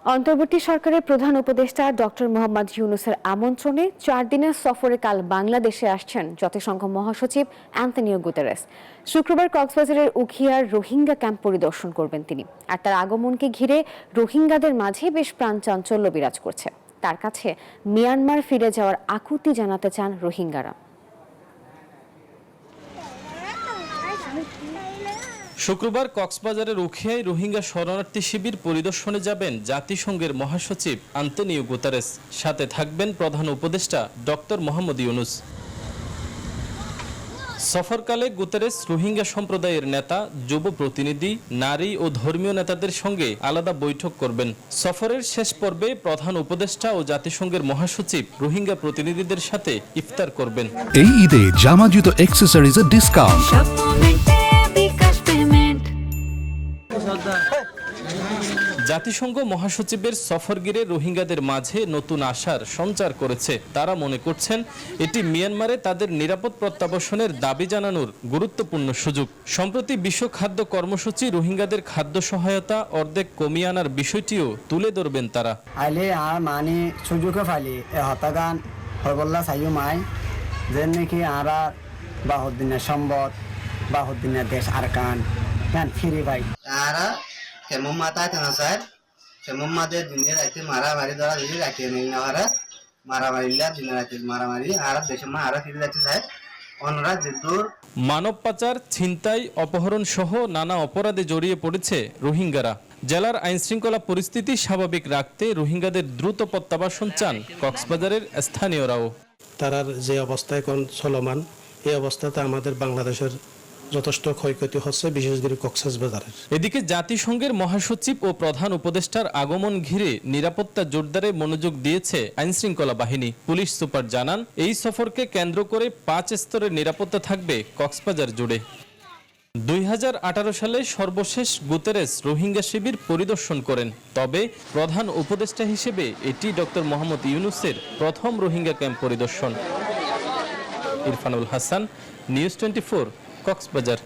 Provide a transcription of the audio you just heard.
অন্তর্বর্তী সরকারের প্রধান উপদেষ্টা ডক্টর মোহাম্মদ ইউনূসের আমন্ত্রণে 4 দিনের সফরে কাল বাংলাদেশে আসছেন জাতিসংঘ মহাসচিব অ্যান্তোনিও গুতেরেস। শুক্রবার কক্সবাজারের উখিয়ার রোহিঙ্গা ক্যাম্প পরিদর্শন করবেন তিনি। আর তার আগমনকে ঘিরে রোহিঙ্গাদের মাঝে বেশ প্রাণচাঞ্চল্য বিরাজ করছে। তার কাছে মিয়ানমার ফিরে যাওয়ার আকুতি জানাতে চান রোহিঙ্গারা। শুক্রবার কক্সবাজারের উখিয়ায় রোহিঙ্গা শরণার্থী শিবির পরিদর্শনে যাবেন জাতিসংঘের মহাসচিব আন্তোনিও গুতেরেস। সাথে থাকবেন প্রধান উপদেষ্টা ডক্টর মোহাম্মদ ইউনূস। সফরকালে গুতেরেস রোহিঙ্গা সম্প্রদায়ের নেতা, যুব প্রতিনিধি, নারী ও ধর্মীয় নেতাদের সঙ্গে আলাদা বৈঠক করবেন। সফরের শেষ পর্বে প্রধান উপদেষ্টা ও জাতিসংঘের মহাসচিব রোহিঙ্গা প্রতিনিধিদের সাথে ইফতার করবেন। এই ঈদে জামা জুতো অ্যাক্সেসরিজের ডিসকাউন্ট। জাতিসংঘ মহাসচিবের সফর ঘিরে রোহিঙ্গাদের মাঝে নতুন আশার সঞ্চার করেছে। তারা মনে করছেন এটি মিয়ানমারে তাদের নিরাপদ প্রত্যাবাসনের দাবি জানানোর গুরুত্বপূর্ণ সুযোগ। সম্প্রতি বিশ্ব খাদ্য কর্মসূচি রোহিঙ্গাদের খাদ্য সহায়তা অর্ধেক কমিয়ে আনার বিষয়টিও তুলে ধরবেন তারা। আইলে আর মানে সুযোগে ফাইলি এ হতাগান হরবল্লা সাইও মাই যেন নাকি আরা বাহুদ্দিনের সম্বদ বাহুদ্দিনের দেশ আরকান ফিরে পাই তারা কেমন মাথায় থানা স্যার কেমন মাদের দিনে রাতে মারামারি ধরা দিদি রাখে নেই না ওরা মারামারি দিনে রাতে মারামারি আর দেশে মা আরো ফিরে যাচ্ছে স্যার অন্যরা যেদূর মানব পাচার, ছিনতাই, অপহরণ সহ নানা অপরাধে জড়িয়ে পড়েছে রোহিঙ্গারা। জেলার আইনশৃঙ্খলা পরিস্থিতি স্বাভাবিক রাখতে রোহিঙ্গাদের দ্রুত প্রত্যাবাসন চান কক্সবাজারের স্থানীয়রাও। তারার যে অবস্থা এখন চলমান, এই অবস্থাতে আমাদের বাংলাদেশের যথেষ্ট ক্ষয়ক্ষতি হচ্ছে, বিশেষ করে কক্সবাজারের। এদিকে জাতিসংঘের মহাসচিব ও প্রধান উপদেষ্টার আগমন ঘিরে নিরাপত্তা জোরদারে মনোযোগ দিয়েছে আইনশৃঙ্খলা বাহিনী। পুলিশ সুপার জানান, এই সফরকে কেন্দ্র করে 5 স্তরের নিরাপত্তা থাকবে কক্সবাজার জুড়ে। 2018 সালে সর্বশেষ গুতেরেস রোহিঙ্গা শিবির পরিদর্শন করেন। তবে প্রধান উপদেষ্টা হিসেবে এটি ডক্টর মোহাম্মদ ইউনূসের প্রথম রোহিঙ্গা ক্যাম্প পরিদর্শন। ইরফানুল হাসান, নিউজ 24, কক্সবাজার।